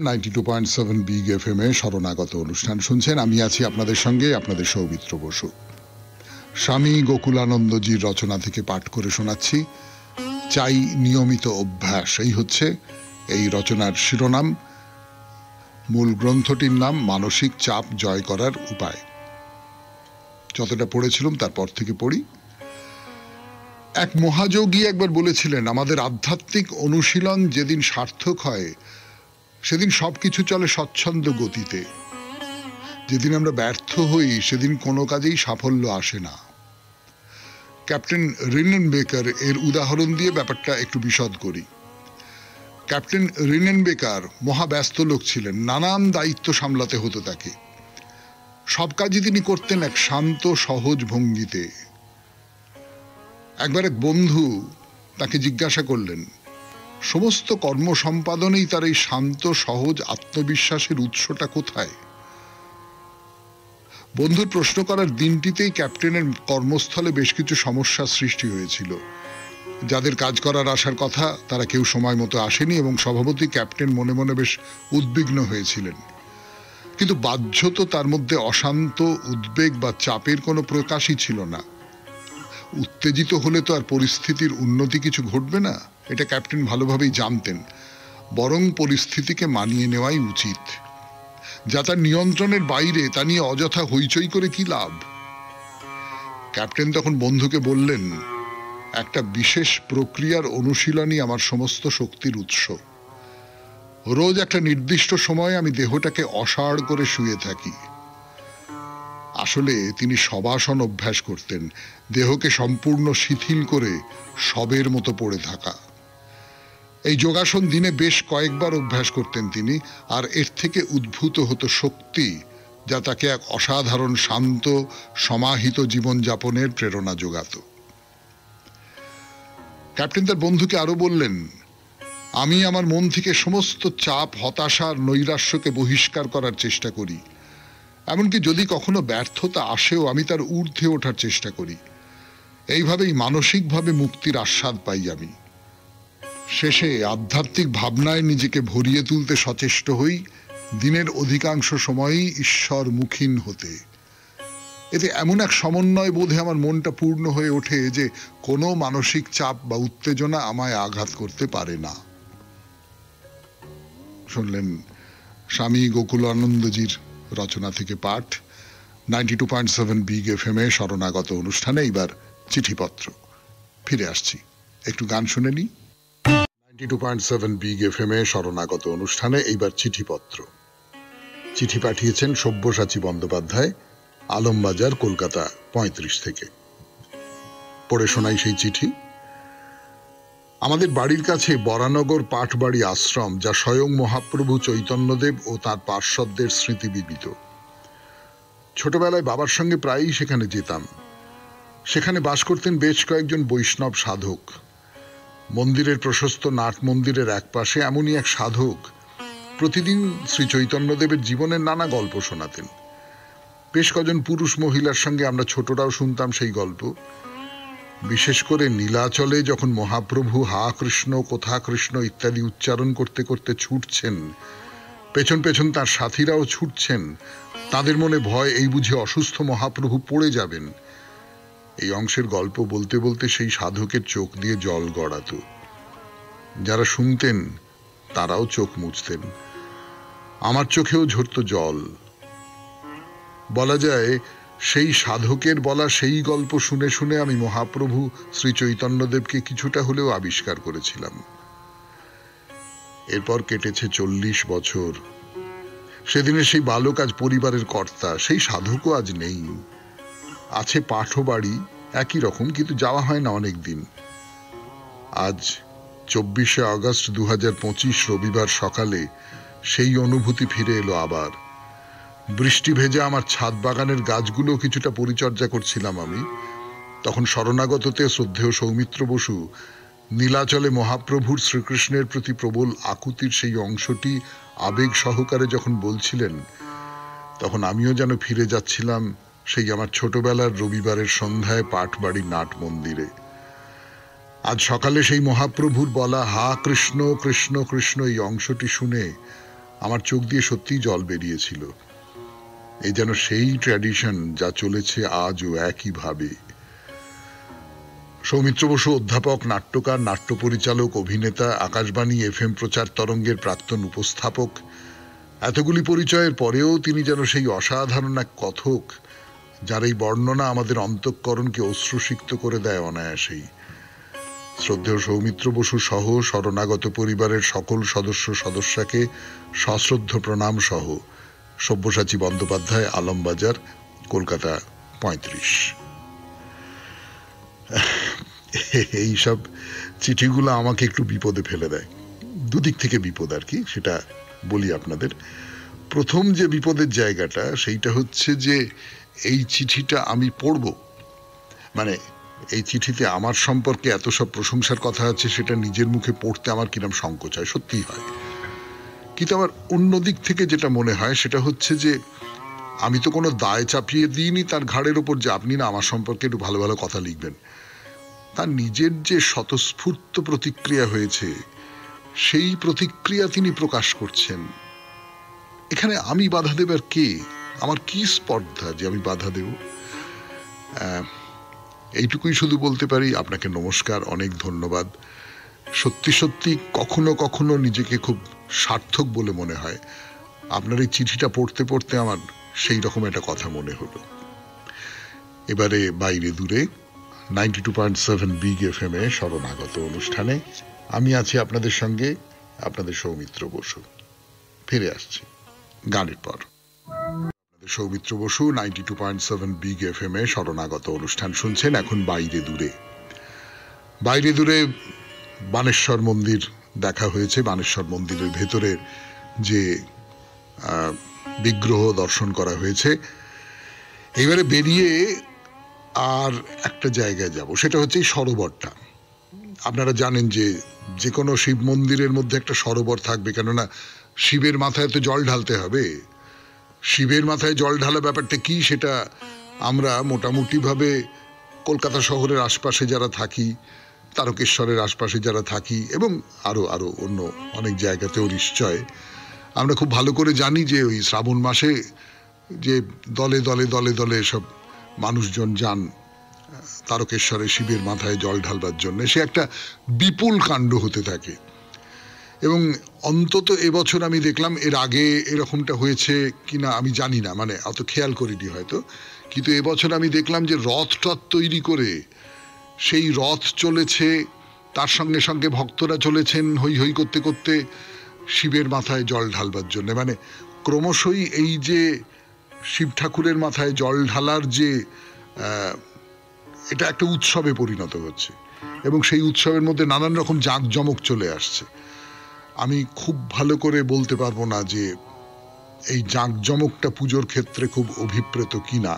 A: 92.7 বিগ এফএম এ শরণাগত অনুষ্ঠান শুনছেন। আমি আছি আপনাদের সঙ্গে, আপনাদের সৌমিত্র বসু। স্বামী গোকুলানন্দজির রচনা থেকে পাঠ করে শোনাচ্ছি। চাই নিয়মিত অভ্যাস, এই হচ্ছে এই রচনার শিরোনাম। মূল গ্রন্থটির নাম মানসিক চাপ জয় করার উপায়। যতটা পড়েছিলাম তারপর থেকে পড়ি। এক মহাযোগী একবার বলেছিলেন, আমাদের আধ্যাত্মিক অনুশীলন যেদিন সার্থক হয় সেদিন সবকিছু চলে স্বচ্ছন্দ গতিতে। যেদিন আমরা ব্যর্থ হই সেদিন কোনো কাজেই সাফল্য আসে না। ক্যাপ্টেন রিনেনবেকার এর উদাহরণ দিয়ে ব্যাপারটা একটু বিশদ করি। ক্যাপ্টেন রিনেনবেকার মহাব্যস্ত লোক ছিলেন, নানান দায়িত্ব সামলাতে হতো তাকে। সব কাজই তিনি করতেন এক শান্ত সহজ ভঙ্গিতে। একবার এক বন্ধু তাকে জিজ্ঞাসা করলেন, সমস্ত কর্ম সম্পাদনেই তার এই শান্ত সহজ আত্মবিশ্বাসের উৎসটা কোথায়? বন্ধুর প্রশ্ন করার দিনটিতেই ক্যাপ্টেনের কর্মস্থলে বেশ কিছু সমস্যা সৃষ্টি হয়েছিল। যাদের কাজ করার আসার কথা তারা কেউ সময় মতো আসেনি এবং স্বভাবতই ক্যাপ্টেন মনে মনে বেশ উদ্বিগ্ন হয়েছিলেন। কিন্তু বাহ্যত তার মধ্যে অশান্ত উদ্বেগ বা চাপের কোনো প্রকাশই ছিল না। উত্তেজিত হলে তো আর পরিস্থিতির উন্নতি কিছু ঘটবে না, এটা ক্যাপ্টেন ভালোভাবেই জানতেন। বরং পরিস্থিতিকে মানিয়ে নেওয়াই উচিত। যা তার নিয়ন্ত্রণের বাইরে তা নিয়ে অযথা হইচই করে কি লাভ। ক্যাপ্টেন তখন বন্ধুকে বললেন, একটা বিশেষ প্রক্রিয়ার অনুশীলনই আমার সমস্ত শক্তির উৎস। রোজ একটা নির্দিষ্ট সময়ে আমি দেহটাকে অসাড় করে শুয়ে থাকি। আসলে তিনি শবাসন অভ্যাস করতেন, দেহকে সম্পূর্ণ শিথিল করে শবের মতো পড়ে থাকা। এই যোগাসন দিনে বেশ কয়েকবার অভ্যাস করতেন তিনি, আর এর থেকে উদ্ভূত হতো শক্তি যা তাকে এক অসাধারণ শান্ত সমাহিত জীবনযাপনের প্রেরণা যোগাত। ক্যাপ্টেন তার বন্ধুকে আরো বললেন, আমি আমার মন থেকে সমস্ত চাপ, হতাশা আর নৈরাশ্যকে বহিষ্কার করার চেষ্টা করি। এমনকি যদি কখনো ব্যর্থতা আসেও আমি তার ঊর্ধ্বে ওঠার চেষ্টা করি। এইভাবেই মানসিকভাবে মুক্তির আস্বাদ পাই আমি। শেষে আধ্যাত্মিক ভাবনায় নিজেকে ভরিয়ে তুলতে সচেষ্ট হই, দিনের অধিকাংশ সময়ই ঈশ্বর মুখীন হতে। এতে এমন এক সমন্বয় বোধে আমার মনটা পূর্ণ হয়ে ওঠে যে কোনো মানসিক চাপ বা উত্তেজনা আমায় আঘাত করতে পারে না। শুনলেন স্বামী গোকুলানন্দজির রচনা থেকে পাঠ 92.7 বিগ এফএম-এ শরণাগত অনুষ্ঠানে। এইবার চিঠিপত্র। ফিরে আসছি, একটু গান শুনে নি। 92.7 বিগ এফএম-এ শরণাগত অনুষ্ঠানে এইবার চিঠিপত্র। চিঠি পাঠিয়েছেন সব্যসাচী বন্দ্যোপাধ্যায়, আলমবাজার, কলকাতা 35 থেকে। পড়ে শোনাই সেই চিঠি। আমাদের বাড়ির কাছে বরানগর পাঠবাড়ি আশ্রম, যা স্বয়ং মহাপ্রভু চৈতন্যদেব ও তার পার্শ্বদের স্মৃতি বিবিত। ছোটবেলায় বাবার সঙ্গে প্রায়ই সেখানে যেতাম। সেখানে বাস করতেন বেশ কয়েকজন বৈষ্ণব সাধক। মন্দিরের প্রশস্ত নাট মন্দিরের এক পাশে এমনই এক সাধক প্রতিদিন শ্রী চৈতন্যদেবের জীবনের নানা গল্প শোনাতেন। বেশ কজন পুরুষ মহিলার সঙ্গে আমরা ছোটরাও শুনতাম সেই গল্প। বিশেষ করে নীলাচলে যখন মহাপ্রভু হা কৃষ্ণ, কোথা কৃষ্ণ ইত্যাদি উচ্চারণ করতে করতে ছুটছেন, পেছন পেছন তার সাথীরাও ছুটছেন, তাদের মনে ভয় এই বুঝে অসুস্থ মহাপ্রভু পড়ে যাবেন। এই অংশের গল্প বলতে বলতে সেই সাধকের চোখ দিয়ে জল গড়াত। যারা শুনতেন তারাও চোখ মুছতেন। আমার চোখেও ঝরত জল। বলা যায় সেই সাধকের বলা সেই গল্প শুনে শুনে আমি মহাপ্রভু শ্রী চৈতন্যদেবকে কিছুটা হলেও আবিষ্কার করেছিলাম। এরপর কেটেছে 40 বছর। সেদিনের সেই বালক আজ পরিবারের কর্তা, সেই সাধকও আজ নেই। আছে পাঠও বাড়ি, একই রকম, কিন্তু যাওয়া হয় না অনেক দিন। আজ 24শে আগস্ট 2025 রবিবার সকালে সেই অনুভূতি ফিরে এলো আবার। বৃষ্টি ভেজা আমার ছাদ বাগানের গাছগুলো কিছুটা পরিচর্যা করছিলাম আমি। তখন শরণাগততে শ্রদ্ধেয় সৌমিত্র বসু নীলাচলে মহাপ্রভুর শ্রীকৃষ্ণের প্রতি প্রবল আকুতির সেই অংশটি আবেগ সহকারে যখন বলছিলেন, তখন আমিও যেন ফিরে যাচ্ছিলাম সেই আমার ছোটবেলার রবিবারের সন্ধ্যায় পাঠবাড়ি নাট মন্দিরে। আজ সকালে সেই মহাপ্রভুর বলা হা কৃষ্ণ কৃষ্ণ কৃষ্ণ এই অংশটি শুনে আমার চোখ দিয়ে সত্যিই জল বেরিয়েছিল। এই যেন সেই ট্র্যাডিশন যা চলেছে আজও একইভাবে। সৌমিত্র বসু অধ্যাপক, নাট্যকার, নাট্য পরিচালক, অভিনেতা, আকাশবাণী FM প্রচার তরঙ্গের প্রাক্তন উপস্থাপক। এতগুলি পরিচয়ের পরেও তিনি যেন সেই অসাধারণ এক কথক যার এই বর্ণনা আমাদের অন্তঃকরণকে অশ্রুসিক্ত করে দেয় অনায়াসেই। শ্রদ্ধেয় সৌমিত্র বসু সহ শরণাগত পরিবারের সকল সদস্যকে সশ্রদ্ধ প্রণাম সহ সব্যসাচী বন্দ্যোপাধ্যায়, আলমবাজার, কলকাতা 35। এইসব চিঠিগুলো আমাকে একটু বিপদে ফেলে দেয়। দুদিক থেকে বিপদ আর কি, সেটা বলি আপনাদের। প্রথম যে বিপদের জায়গাটা সেইটা হচ্ছে যে এই চিঠিটা আমি পড়ব, মানে এই চিঠিতে আমার সম্পর্কে এত সব প্রশংসার কথা আছে, সেটা নিজের মুখে পড়তে আমার কিরম সংকোচ হয়, সত্যিই হয়। কিন্তু আমার অন্য দিক থেকে যেটা মনে হয় সেটা হচ্ছে যে আমি তো কোনো দায় চাপিয়ে দিইনি তার ঘাড়ের ওপর যে আপনি না আমার সম্পর্কে একটু ভালো ভালো কথা লিখবেন। তার নিজের যে স্বতঃস্ফূর্ত প্রতিক্রিয়া হয়েছে, সেই প্রতিক্রিয়া তিনি প্রকাশ করছেন। এখানে আমি বাধা দেবার কে? আমার কি স্পর্ধা যে আমি বাধা দেব? এইটুকুই শুধু বলতে পারি, আপনাকে নমস্কার, অনেক ধন্যবাদ। সত্যি সত্যি কখনো কখনো নিজেকে খুব সার্থক বলে মনে হয়। আপনার এই চিঠিটা পড়তে পড়তে আমার সেই রকম একটা কথা মনে হলো। এবারে বাইরে দূরে 92.7 বিগ এফএম এ শরণাগত অনুষ্ঠানে আমি আছি আপনাদের সঙ্গে, আপনাদের সৌমিত্র বসু। ফিরে আসছি গানের পর। আপনাদের সৌমিত্র বসু 92.7 বিগ এফএম এ শরণাগত অনুষ্ঠান শুনছেন। এখন বাইরে দূরে। বাইরে দূরে বানেশ্বর মন্দির দেখা হয়েছে। বানেশ্বর মন্দিরের ভেতরে যে বিগ্রহ দর্শন করা হয়েছে। এবারে বেরিয়ে আর একটা জায়গায় যাব, সেটা হচ্ছে এই সরোবরটা। আপনারা জানেন যে যে কোনো শিব মন্দিরের মধ্যে একটা সরোবর থাকবে, কেননা শিবের মাথায় তো জল ঢালতে হবে। শিবের মাথায় জল ঢালা ব্যাপারটা কি, সেটা আমরা মোটামুটিভাবে কলকাতা শহরের আশপাশে যারা থাকি, তারকেশ্বরের আশপাশে যারা থাকি, এবং আরো আরো অন্য অনেক জায়গাতেও নিশ্চয় আমরা খুব ভালো করে জানি যে ওই শ্রাবণ মাসে যে দলে দলে দলে দলে সব মানুষজন যান তারকেশ্বরে শিবের মাথায় জল ঢালবার জন্য, সে একটা বিপুল কাণ্ড হতে থাকে। এবং অন্তত এবছর আমি দেখলাম, এর আগে এরকমটা হয়েছে কিনা আমি জানি না, মানে অত খেয়াল করিনি হয়তো, কিন্তু এবছর আমি দেখলাম যে রথ টথ তৈরি করে সেই রথ চলেছে, তার সঙ্গে সঙ্গে ভক্তরা চলেছেন হই হই করতে করতে শিবের মাথায় জল ঢালবার জন্য। মানে ক্রমশই এই যে শিব ঠাকুরের মাথায় জল ঢালার যে এটা একটা উৎসবে পরিণত হচ্ছে, এবং সেই উৎসবের মধ্যে নানান রকম জাঁকজমক চলে আসছে। আমি খুব ভালো করে বলতে পারবো না যে এই জাঁকজমকটা পুজোর ক্ষেত্রে খুব অভিপ্রেত কিনা।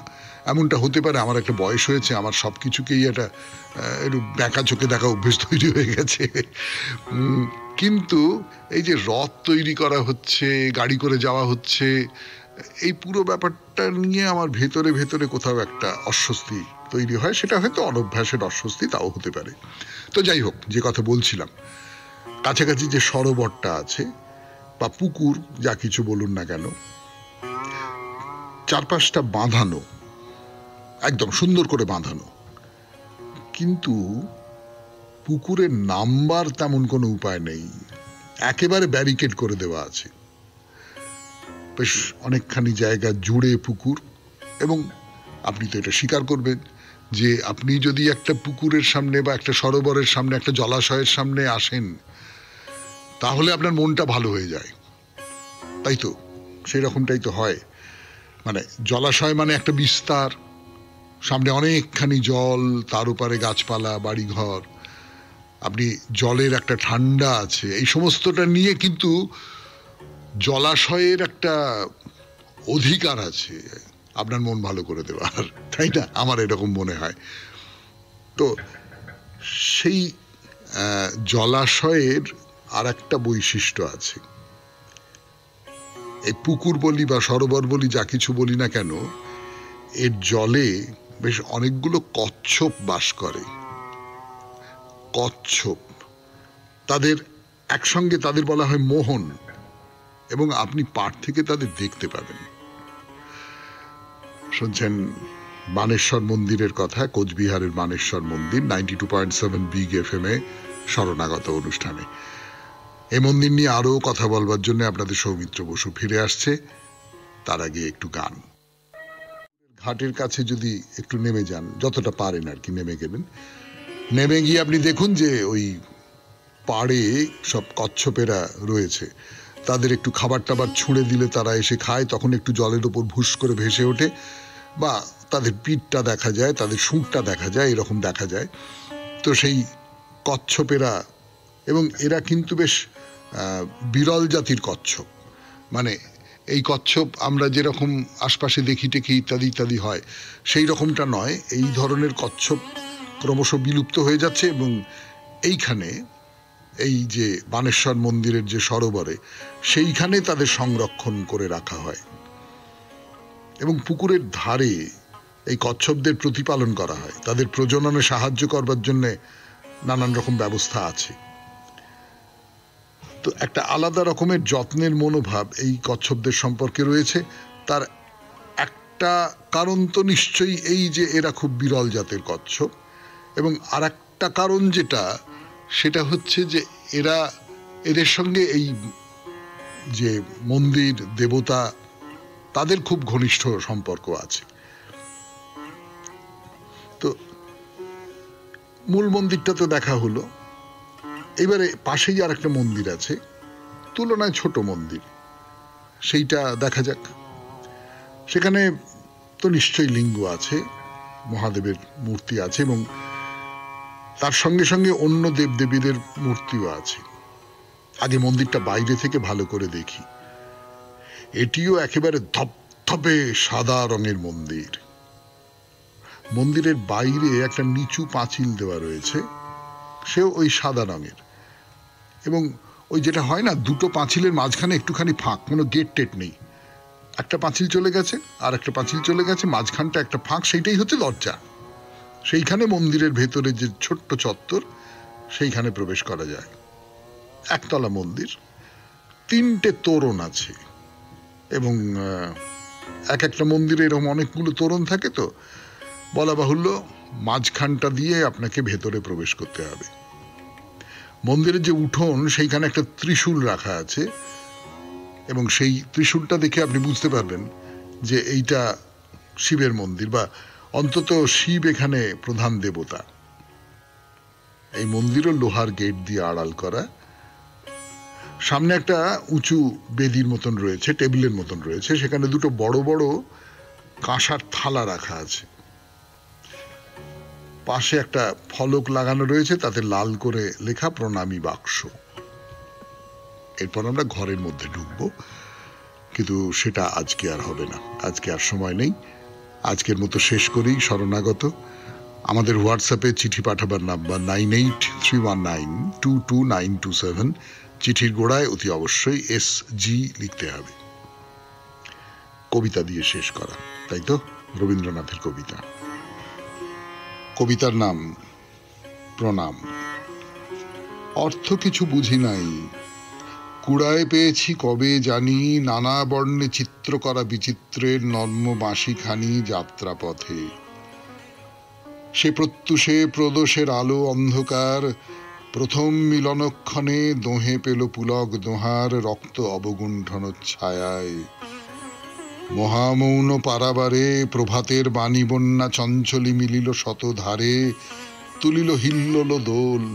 A: এমনটা হতে পারে, আমার একটা বয়স হয়েছে, আমার সব কিছুকেই একটা একটু ব্যাকা চোখে দেখা অভ্যেস তৈরি হয়ে গেছে। কিন্তু এই যে রথ তৈরি করা হচ্ছে, গাড়ি করে যাওয়া হচ্ছে, এই পুরো ব্যাপারটা নিয়ে আমার ভেতরে ভেতরে কোথাও একটা অস্বস্তি তৈরি হয়। সেটা হয়তো অনভ্যাসের অস্বস্তি, তাও হতে পারে। তো যাই হোক, যে কথা বলছিলাম, কাছাকাছি যে সরোবরটা আছে বা পুকুর, যা কিছু বলুন না কেন, চারপাশটা বাঁধানো, একদম সুন্দর করে বাঁধানো, কিন্তু পুকুরের নামবার তেমন কোনো উপায় নেই। একেবারে ব্যারিকেড করে দেওয়া আছে, বেশ অনেকখানি জায়গা জুড়ে পুকুর। এবং আপনি তো এটা স্বীকার করবেন যে আপনি যদি একটা পুকুরের সামনে বা একটা সরোবরের সামনে, একটা জলাশয়ের সামনে আসেন, তাহলে আপনার মনটা ভালো হয়ে যায়, তাই তো? সেই রকমটাই তো হয়। মানে জলাশয় মানে একটা বিস্তার, সামনে অনেকখানি জল, তার উপরে গাছপালা, বাড়িঘর, আপনি জলের একটা ঠান্ডা আছে, এই সমস্তটা নিয়ে কিন্তু জলাশয়ের একটা অধিকার আছে আপনার মন ভালো করে দেওয়ার, তাই না? আমার এরকম মনে হয়। তো সেই জলাশয়ের আর একটা বৈশিষ্ট্য আছে। এই পুকুর বলি বা সরোবর বলি, যা কিছু বলি না কেন, এর জলে বেশ অনেকগুলো কচ্ছপ বাস করে। কচ্ছপ, তাদের একসঙ্গে তাদের বলা হয় মোহন, এবং আপনি পাড় থেকে তাদের দেখতে পাবেন। শুনছেন বানেশ্বর মন্দিরের কথা, কোচবিহারের বানেশ্বর মন্দির, 92.7 বিগ এফএম এ শরণাগত অনুষ্ঠানে। এই মন্দির নিয়ে আরো কথা বলবার জন্য আপনাদের সৌমিত্র বসু ফিরে আসছে। তার আগে একটু গান। ঘাটের কাছে যদি একটু নেমে যান, যতটা পারেন আর কি, নেমে গেলেন, নেমে গিয়ে আপনি দেখুন যে ওই পাড়ে সব কচ্ছপেরা রয়েছে। তাদের একটু খাবার টাবার ছুঁড়ে দিলে তারা এসে খায়, তখন একটু জলের ওপর ভুস করে ভেসে ওঠে, বা তাদের পিঠটা দেখা যায়, তাদের সুঁড়টা দেখা যায়, এরকম দেখা যায়। তো সেই কচ্ছপেরা, এবং এরা কিন্তু বেশ বিরল জাতির কচ্ছপ। মানে এই কচ্ছপ আমরা যেরকম আশপাশে দেখি টেখি ইত্যাদি ইত্যাদি হয়, সেই রকমটা নয়। এই ধরনের কচ্ছপ ক্রমশ বিলুপ্ত হয়ে যাচ্ছে, এবং এইখানে এই যে বানেশ্বর মন্দিরের যে সরোবরে, সেইখানে তাদের সংরক্ষণ করে রাখা হয়। এবং পুকুরের ধারে এই কচ্ছপদের প্রতিপালন করা হয়, তাদের প্রজননে সাহায্য করবার জন্য নানান রকম ব্যবস্থা আছে। তো একটা আলাদা রকমের যত্নের মনোভাব এই কচ্ছপদের সম্পর্কে রয়েছে। তার একটা কারণ তো নিশ্চয়ই এই যে এরা খুব বিরল জাতের কচ্ছপ, এবং আর একটা কারণ সেটা হচ্ছে যে এদের সঙ্গে এই যে মন্দির দেবতা তাদের খুব ঘনিষ্ঠ সম্পর্ক আছে। তো মূল মন্দিরটা তো দেখা হলো, এবারে পাশেই আর একটা মন্দির আছে, তুলনায় ছোট মন্দির, সেইটা দেখা যাক। সেখানে তো নিশ্চয়ই লিঙ্গ আছে, মহাদেবের মূর্তি আছে, এবং তার সঙ্গে সঙ্গে অন্য দেবদেবীদের মূর্তিও আছে। আগে মন্দিরটা বাইরে থেকে ভালো করে দেখি। এটিও একেবারে ধপধপে সাদা রঙের মন্দির। মন্দিরের বাইরে একটা নিচু পাঁচিল দেওয়া রয়েছে, সেও ওই সাদা রঙের, এবং ওই যেটা হয় না, দুটো পাঁচিলের মাঝখানে একটুখানি ফাঁক, কোনো গেট টেট নেই, একটা পাঁচিল চলে গেছে আর একটা পাঁচিল চলে গেছে, মাঝখানটা একটা ফাঁক, সেইটাই হচ্ছে দরজা। সেইখানে মন্দিরের ভেতরে যে ছোট্ট চত্বর, সেইখানে প্রবেশ করা যায়। একতলা মন্দির, 3টে তোরণ আছে, এবং এক একটা মন্দিরে এরকম অনেকগুলো তোরণ থাকে, তো বলা বাহুল্য মাঝখানটা দিয়ে আপনাকে ভেতরে প্রবেশ করতে হবে। মন্দিরের যে উঠোন, সেইখানে একটা ত্রিশূল রাখা আছে, এবং সেই ত্রিশূলটা দেখে আপনি বুঝতে পারবেন যে এইটা শিবের মন্দির, বা অন্তত শিব এখানে প্রধান দেবতা। এই মন্দিরও লোহার গেট দিয়ে আড়াল করা। সামনে একটা উঁচু বেদির মতন রয়েছে, টেবিলের মতন রয়েছে, সেখানে দুটো বড় বড় কাঁসার থালা রাখা আছে। পাশে একটা ফলক লাগানো রয়েছে, তাতে লাল করে লেখা প্রণামী বাক্স। এরপর আমরা ঘরের মধ্যে ঢুকবো, কিন্তু সেটা আজকে আর হবে না, আজকে আর সময় নেই। আজকের মতো শেষ করেই শরণাগত। আমাদের হোয়াটসঅ্যাপে চিঠি পাঠাবার নাম্বার 9831922927। চিঠির গোড়ায় অতি অবশ্যই SG লিখতে হবে। কবিতা দিয়ে শেষ করা, তাই তো? রবীন্দ্রনাথের কবিতা। কবিতার নাম প্রণাম। অর্থ কিছু বুঝি নাই, কুড়ায় পেয়েছি কবে জানি, নানা বর্ণে চিত্র করা বিচিত্রের নর্ম বাঁশিখানি যাত্রাপথে। সে প্রত্যুষে প্রদোষের আলো অন্ধকার, প্রথম মিলনক্ষণে দোহে পেল পুলক দোহার রক্ত অবগুণ্ঠন ছায়ায়। মহামৌন পারাবারে প্রভাতের বাণী বন্যা চঞ্চলি মিলিল শতধারে, তুলিল হিল্লোল দোল।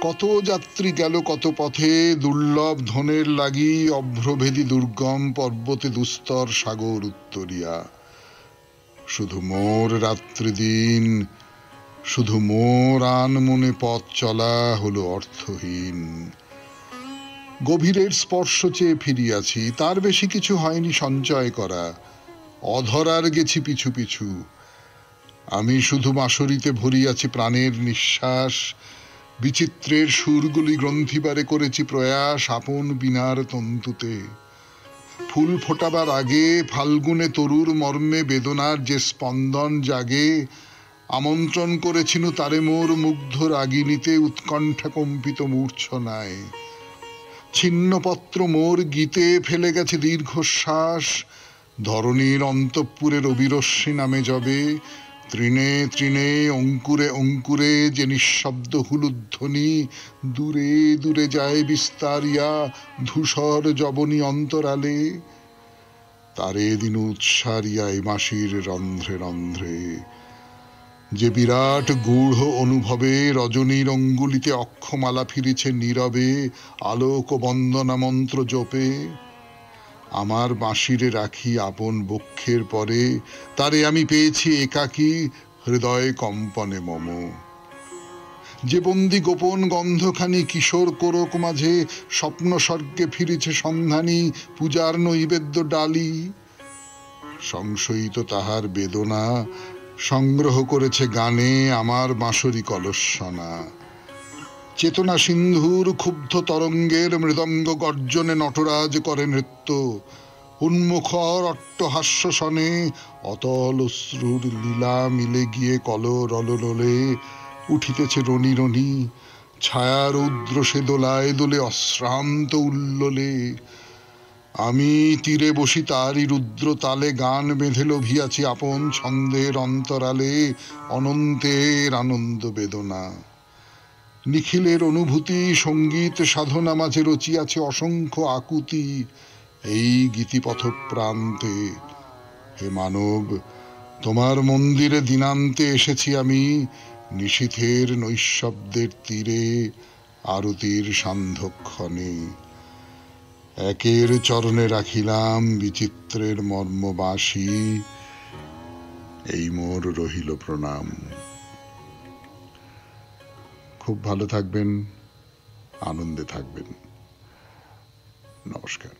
A: কত যাত্রী গেল কত পথে, দুর্লভ ধনের লাগি অভ্রভেদী দুর্গম পর্বতে দুস্তর সাগর উত্তরিয়া। শুধু মোর রাত্রি দিন, শুধু মোর আনমনে পথ চলা হলো অর্থহীন। গভীরের স্পর্শ চেয়ে ফিরিয়াছি, তার বেশি কিছু হয়নি সঞ্চয় করা, অধরার গেছি পিছু পিছু। আমি শুধু বাঁশরিতে ভরিয়াছি প্রাণের নিঃশ্বাস, বিচিত্রের সুরগুলি গ্রন্থিবারে করেছি প্রয়াস আপন বিনার তন্তুতে। ফুল ফোটাবার আগে ফাল্গুনে তরুর মর্মে বেদনার যে স্পন্দন জাগে, আমন্ত্রণ করেছিল তারে মোর মুগ্ধ রাগিনীতে উৎকণ্ঠা কম্পিত মূর্ছনায়। ছিন্নপত্র মোর গীতে ফেলে গেছে দীর্ঘশ্বাস, ধরণীর অন্তঃপুরের অবিরশ্মি নামে যবে। তৃণে তৃণে অঙ্কুরে অঙ্কুরে যে নিঃশব্দ হুলুধ্বনি, দূরে দূরে যায় বিস্তারিয়া ধূসর জবনী অন্তরালে। তারে দিন উৎসারিয়া এই মাসির রন্ধ্রে রন্ধ্রে, যে বিরাট গূঢ় অনুভবে রজনীর অঙ্গুলিতে অক্ষমালা ফিরেছে নীরবে আলোক বন্দনা মন্ত্র জপে। আমার বাঁশিরে রাখি আপন বক্ষের পরে, তারে আমি পেয়েছি একাকী হৃদয় কম্পনে মম। যে বন্দি গোপন গন্ধখানি কিশোর কোরক মাঝে স্বপ্ন স্বর্গে ফিরেছে সন্ধানী পূজার নৈবেদ্য ডালি। সংশয়িত তাহার বেদনা সংগ্রহ করেছে গানে আমার বাঁশরি কলস্বনা। চেতনা সিন্ধুর ক্ষুব্ধ তরঙ্গের মৃদঙ্গ গর্জনে নটরাজ করে নৃত্য। উন্মুখর অট্টহাস্য শনে অতল অশ্রুর লীলা মিলে গিয়ে কলরললোলে উঠিতেছে রনি রনি, ছায়ার উদ্র সে দোলায় দোলে অশ্রান্ত উল্লোলে। আমি তীরে বসি তারি রুদ্র তালে গান বেঁধে লোভিয়াছি আপন ছন্দের অন্তরালে অনন্তের আনন্দ বেদনা। নিখিলের অনুভূতি সঙ্গীত সাধনা মাঝে রচিয়াছে অসংখ্য আকুতি এই গীতিপথ প্রান্তে। হে মানব, তোমার মন্দিরে দিনান্তে এসেছি আমি, নিশীথের নৈশব্দের তীরে আরতির সান্ধ্যক্ষণে। একের চরণে রাখিলাম বিচিত্রের মর্মবাসী, এই মোর রহিল প্রণাম। খুব ভালো থাকবেন, আনন্দে থাকবেন। নমস্কার।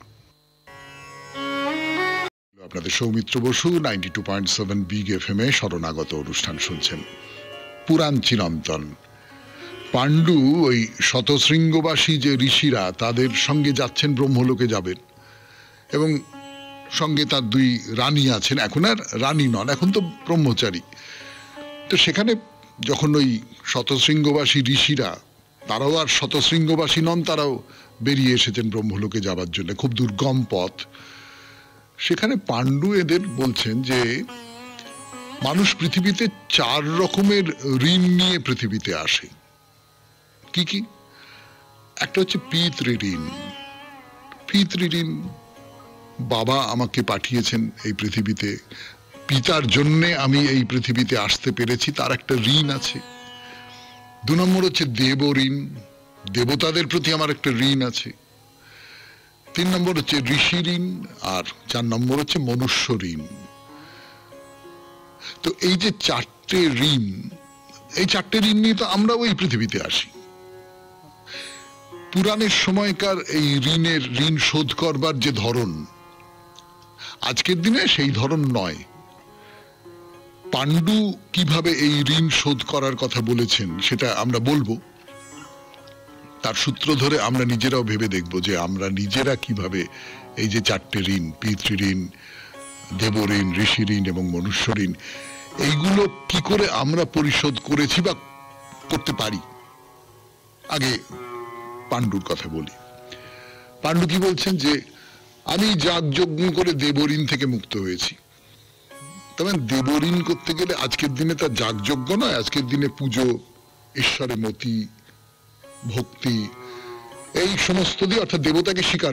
A: আপনাদের সৌমিত্র বসু 92.7 বিগ এফএম এ শরণাগত অনুষ্ঠান শুনছেন। পুরাণ চিরন্তন। পাণ্ডু ওই শতশৃঙ্গবাসী যে ঋষিরা তাদের সঙ্গে যাচ্ছেন, ব্রহ্মলোকে যাবেন, এবং সঙ্গে তার দুই রানী আছেন। এখন আর রানী নন, এখন তো ব্রহ্মচারী। তো সেখানে যখন ওই শতশৃঙ্গবাসী ঋষিরা, তারাও আর শতশৃঙ্গবাসী নন, তারাও বেরিয়ে এসেছেন ব্রহ্মলোকে যাবার জন্য, খুব দুর্গম পথ। সেখানে পাণ্ডু এদের বলছেন যে মানুষ পৃথিবীতে 4 রকমের ঋণ নিয়ে পৃথিবীতে আসে। কি কি? একটা হচ্ছে পিতৃঋণ। পিতৃঋণ, বাবা আমাকে পাঠিয়েছেন এই পৃথিবীতে, পিতার জন্যে আমি এই পৃথিবীতে আসতে পেরেছি, তার একটা ঋণ আছে। 2 নম্বর হচ্ছে দেব ঋণ, দেবতাদের প্রতি আমার একটা ঋণ আছে। 3 নম্বর হচ্ছে ঋষি ঋণ, আর 4 নম্বর হচ্ছে মনুষ্য ঋণ। তো এই যে 4টে ঋণ, এই 4টে ঋণ নিয়ে তো আমরা ওই পৃথিবীতে আসি। পুরাণের সময়কার এই ঋণ শোধ করবার যে ধরন, আজকের দিনে সেই ধরন নয়। পাণ্ডু কিভাবে এই ঋণ শোধ করার কথা বলেছেন সেটা আমরা বলবো। তার সূত্র ধরে আমরা নিজেরাও ভেবে দেখব যে আমরা নিজেরা কিভাবে এই যে 4টে ঋণ, পিতৃঋণ, দেব ঋণ, ঋষি ঋণ এবং মনুষ্য ঋণ, এইগুলো কি করে আমরা পরিশোধ করেছি বা করতে পারি। আগে পাণ্ডুর কথা বলি। পাণ্ডু কি বলছেন যে আমি যাগযজ্ঞ করে দেবঋণ থেকে মুক্ত হয়েছি। তবে দেবঋণ করতে গেলে আজকের দিনে তার যাগযজ্ঞ নয়, আজকের দিনে পুজো, ঈশ্বরে মতি, ভক্তি, এই সমস্ত দিয়ে, অর্থাৎ দেবতাকে স্বীকার